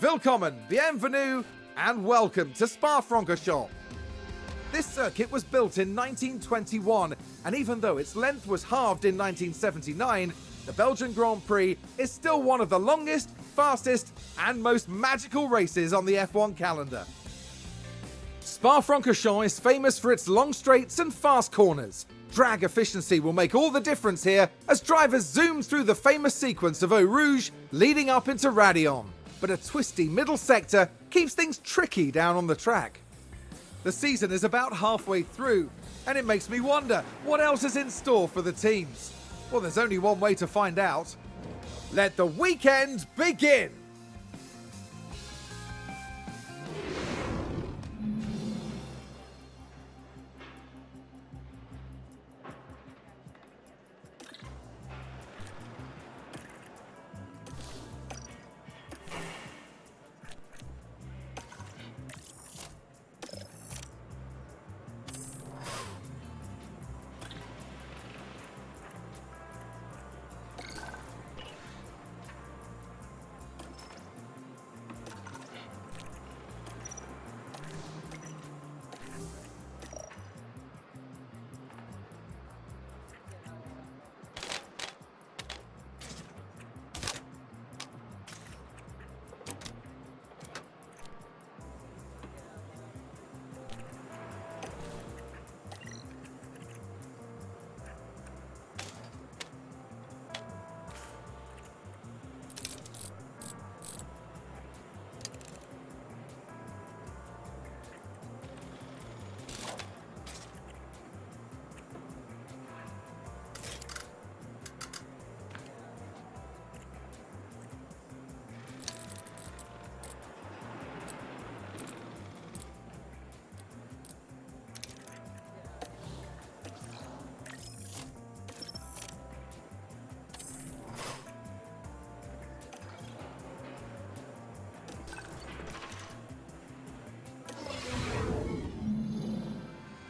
Willkommen, bienvenue, and welcome to Spa-Francorchamps. This circuit was built in 1921, and even though its length was halved in 1979, the Belgian Grand Prix is still one of the longest, fastest, and most magical races on the F1 calendar. Spa-Francorchamps is famous for its long straights and fast corners. Drag efficiency will make all the difference here as drivers zoom through the famous sequence of Eau Rouge leading up into Raidillon. But a twisty middle sector keeps things tricky down on the track. The season is about halfway through, and it makes me wonder what else is in store for the teams. Well, there's only one way to find out. Let the weekend begin!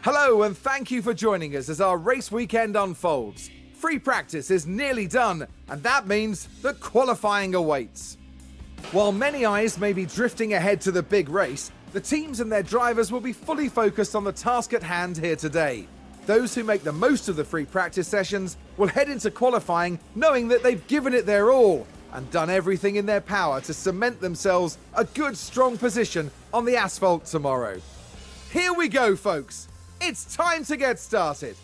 Hello and thank you for joining us as our race weekend unfolds. Free practice is nearly done, and that means that qualifying awaits. While many eyes may be drifting ahead to the big race, the teams and their drivers will be fully focused on the task at hand here today. Those who make the most of the free practice sessions will head into qualifying knowing that they've given it their all and done everything in their power to cement themselves a good, strong position on the asphalt tomorrow. Here we go, folks! It's time to get started.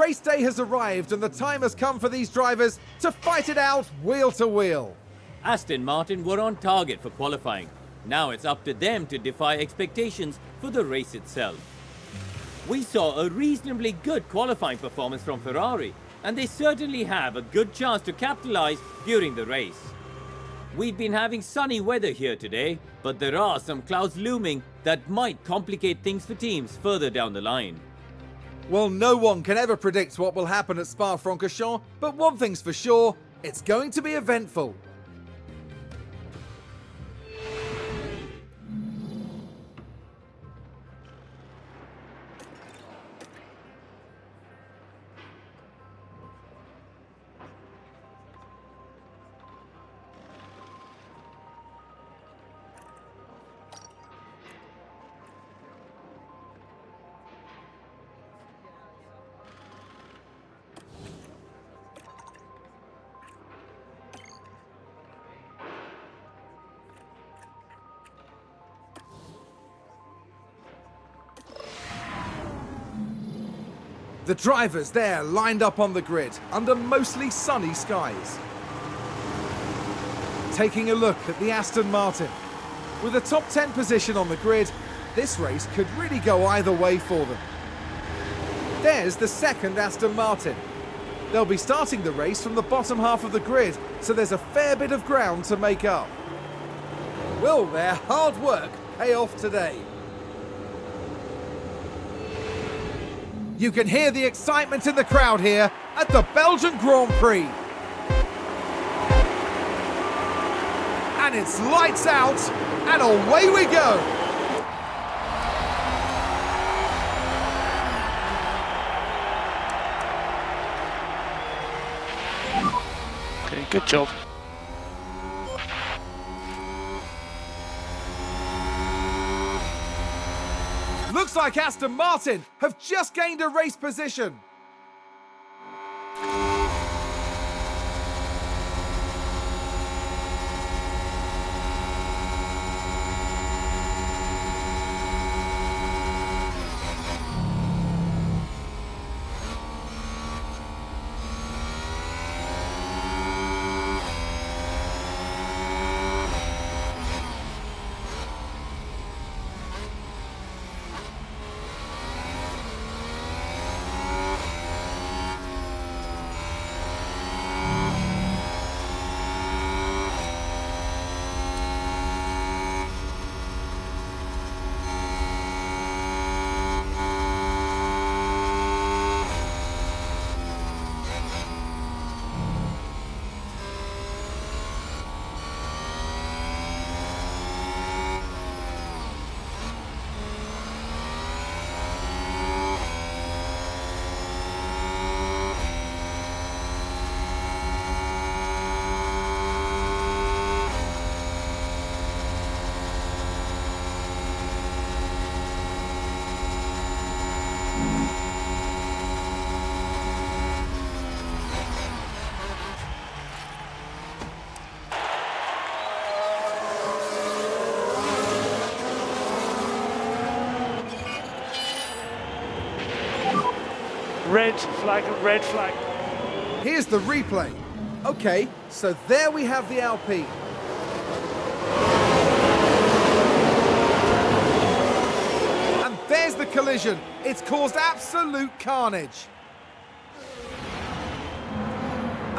race day has arrived and the time has come for these drivers to fight it out wheel to wheel. Aston Martin were on target for qualifying. Now it's up to them to defy expectations for the race itself. We saw a reasonably good qualifying performance from Ferrari, and they certainly have a good chance to capitalize during the race. We've been having sunny weather here today, but there are some clouds looming that might complicate things for teams further down the line. Well, no one can ever predict what will happen at Spa-Francorchamps, but one thing's for sure, it's going to be eventful. The drivers there lined up on the grid under mostly sunny skies. Taking a look at the Aston Martin. With a top 10 position on the grid, this race could really go either way for them. There's the second Aston Martin. They'll be starting the race from the bottom half of the grid, so there's a fair bit of ground to make up. Will their hard work pay off today? You can hear the excitement in the crowd here at the Belgian Grand Prix. And it's lights out, and away we go. Okay, good job. Looks like Aston Martin have just gained a race position. Red flag, red flag. Here's the replay. Okay, so there we have the Alpine. And there's the collision. It's caused absolute carnage.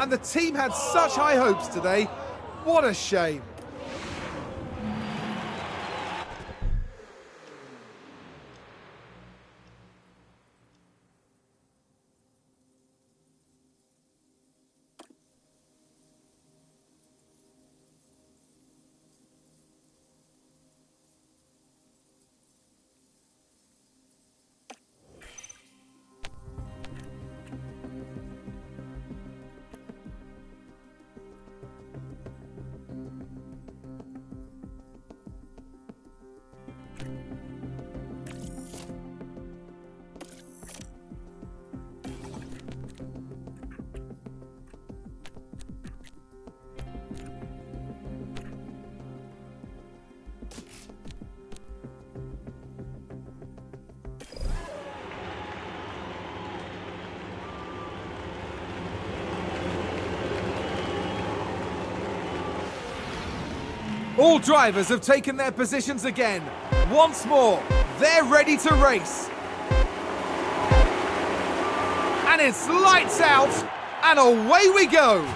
And the team had such high hopes today. What a shame. All drivers have taken their positions again. Once more, they're ready to race. And it's lights out, and away we go.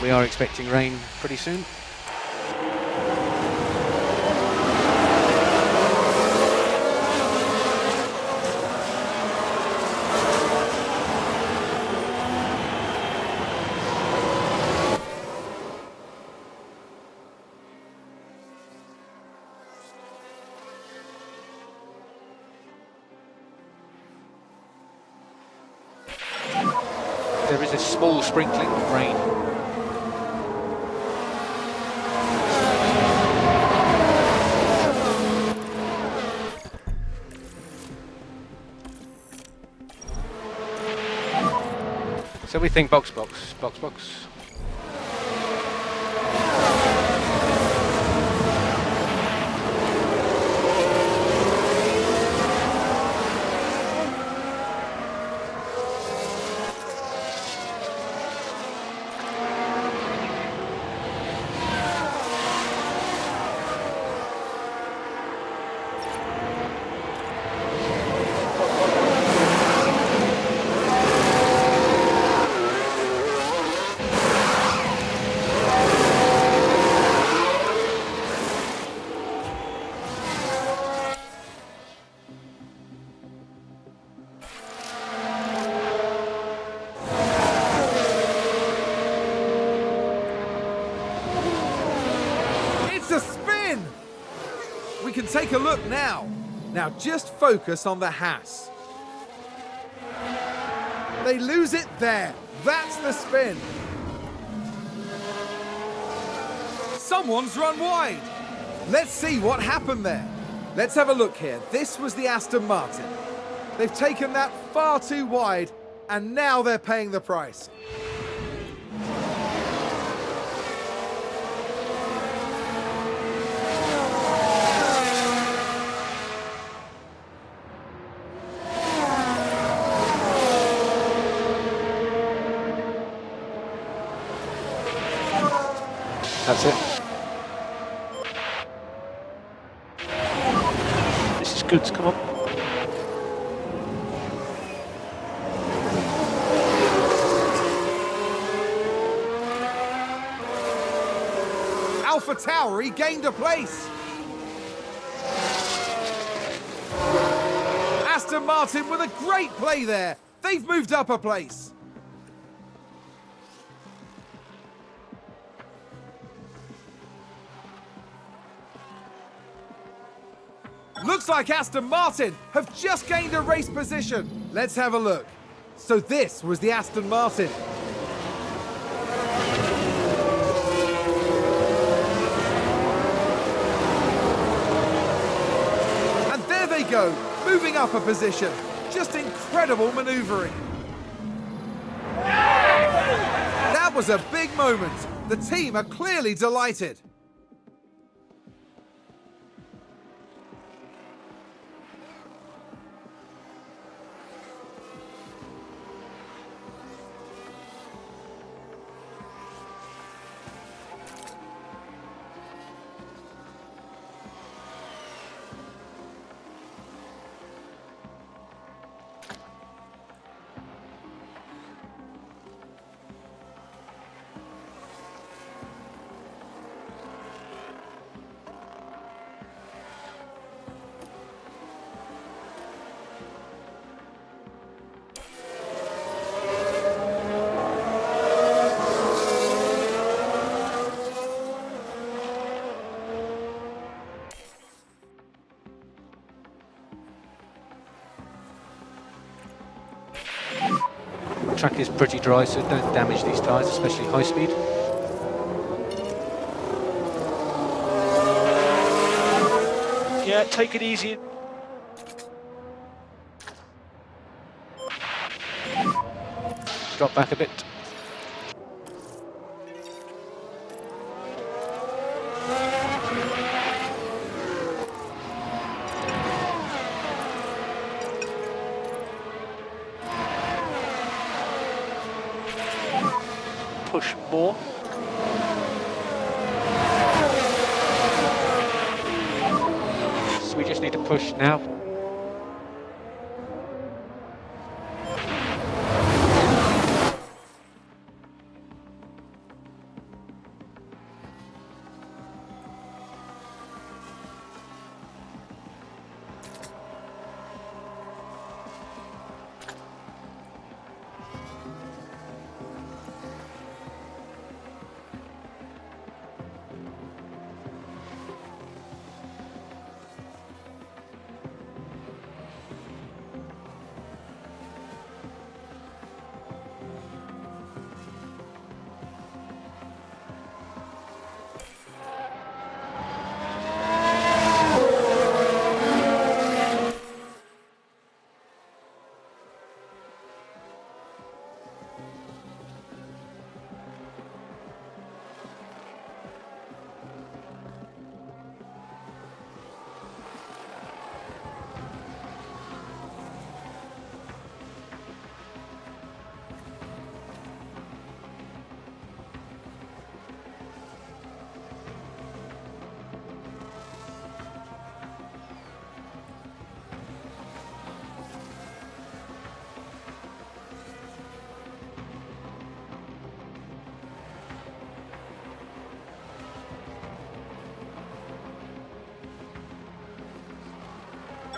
We are expecting rain pretty soon. There is a small sprinkling of rain. So we think box. A spin! We can take a look now. Now just focus on the Haas. They lose it there. That's the spin. Someone's run wide. Let's see what happened there. Let's have a look here. This was the Aston Martin. They've taken that far too wide, and now they're paying the price. That's it. This is good, come on. AlphaTauri gained a place. Aston Martin with a great play there. They've moved up a place. Looks like Aston Martin have just gained a race position. Let's have a look. So this was the Aston Martin. And there they go, moving up a position. Just incredible manoeuvring. That was a big moment. The team are clearly delighted. The track is pretty dry, so don't damage these tyres, especially high speed. Yeah, take it easy. Drop back a bit. Push more. So we just need to push now.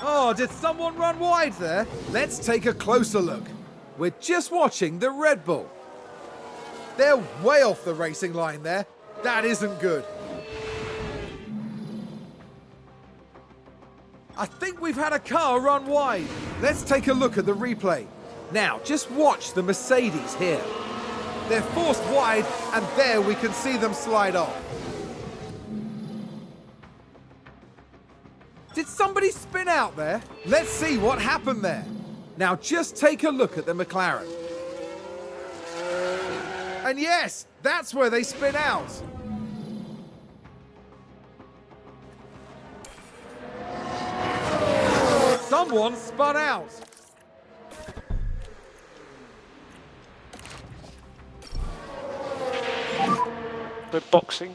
Oh, did someone run wide there? Let's take a closer look. We're just watching the Red Bull. They're way off the racing line there. That isn't good. I think we've had a car run wide. Let's take a look at the replay. Now, just watch the Mercedes here. They're forced wide, and there we can see them slide off. Did somebody spin out there? Let's see what happened there. Now just take a look at the McLaren. And yes, that's where they spin out. Someone spun out. We're boxing.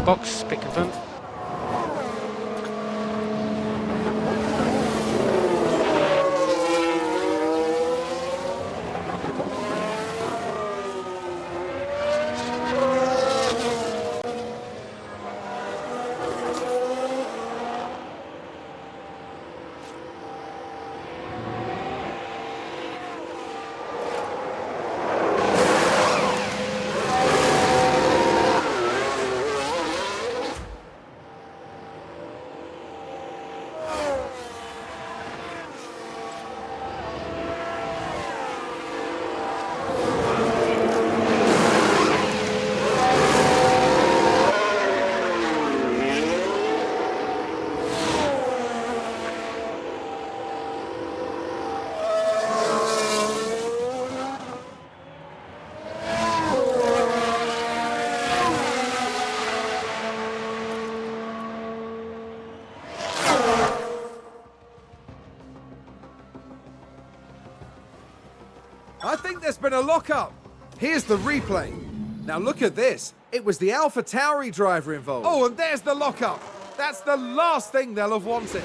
Box, pit confirmed. there's been a lockup. Here's the replay. Now look at this. It was the AlphaTauri driver involved. Oh, and there's the lockup. That's the last thing they'll have wanted.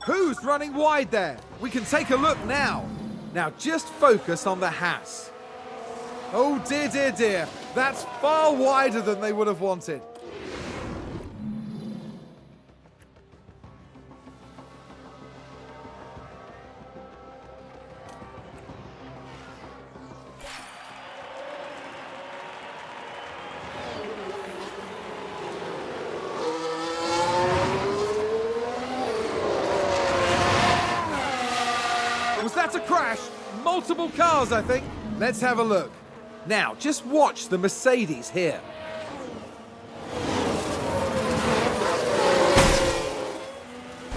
Who's running wide there? We can take a look now. Now just focus on the Haas. Oh dear, dear, dear. That's far wider than they would have wanted. Was that a crash? Multiple cars, I think. Let's have a look. Now, just watch the Mercedes here.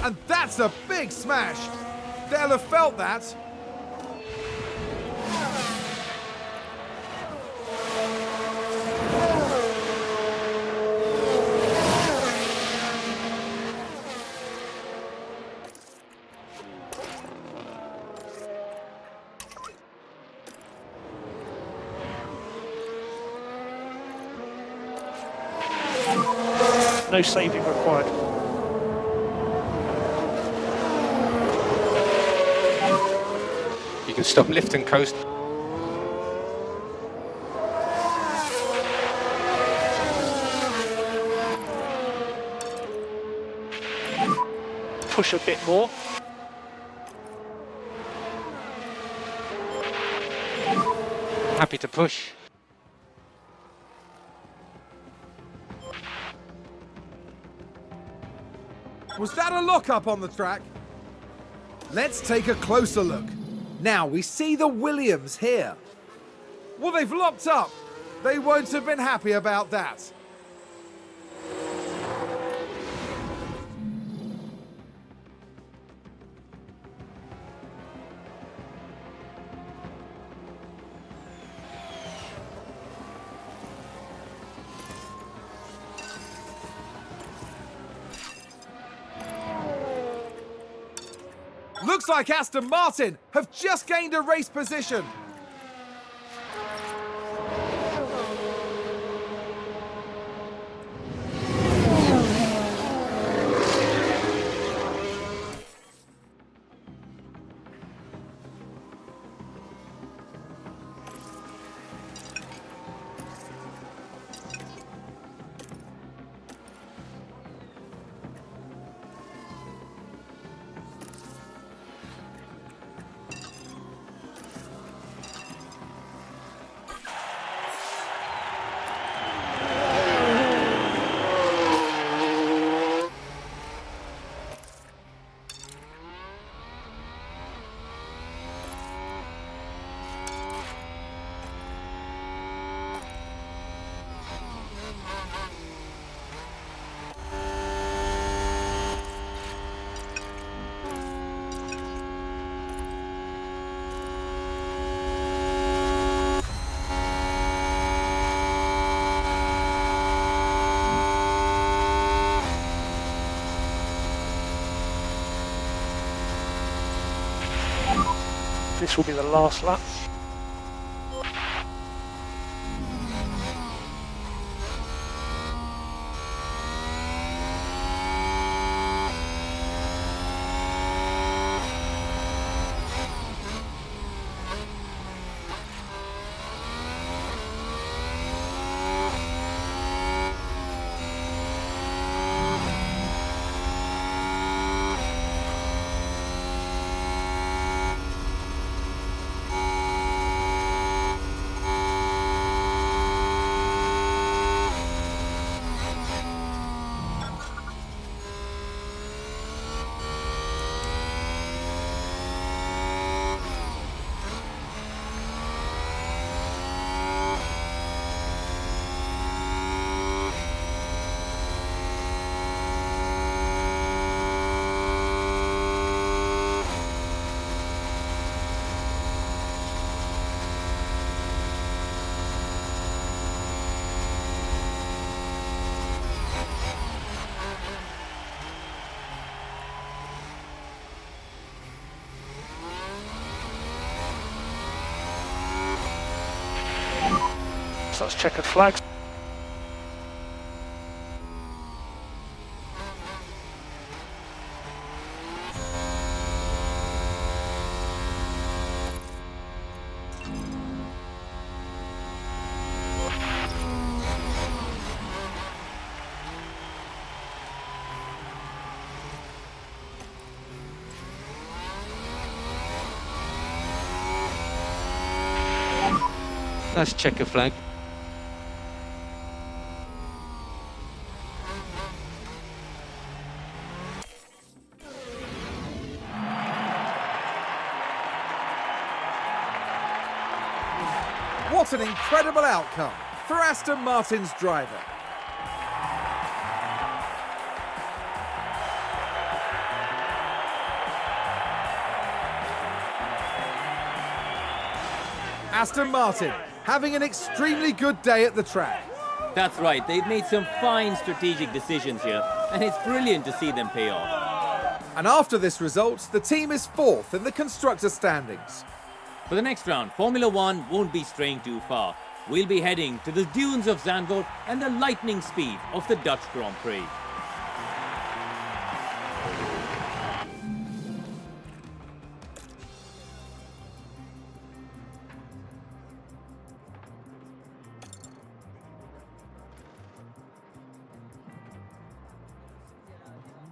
And that's a big smash. They'll have felt that. No saving required. You can stop, lift and coast. Push a bit more. Happy to push. Was that a lockup on the track? Let's take a closer look. Now we see the Williams here. Well, they've locked up. They won't have been happy about that. Looks like Aston Martin have just gained a race position. This will be the last lap. So that's checkered flags. That's checker flag. What an incredible outcome for Aston Martin's driver. Aston Martin having an extremely good day at the track. That's right, they've made some fine strategic decisions here, and it's brilliant to see them pay off. And after this result, the team is fourth in the constructor standings. For the next round, Formula One won't be straying too far. We'll be heading to the dunes of Zandvoort and the lightning speed of the Dutch Grand Prix.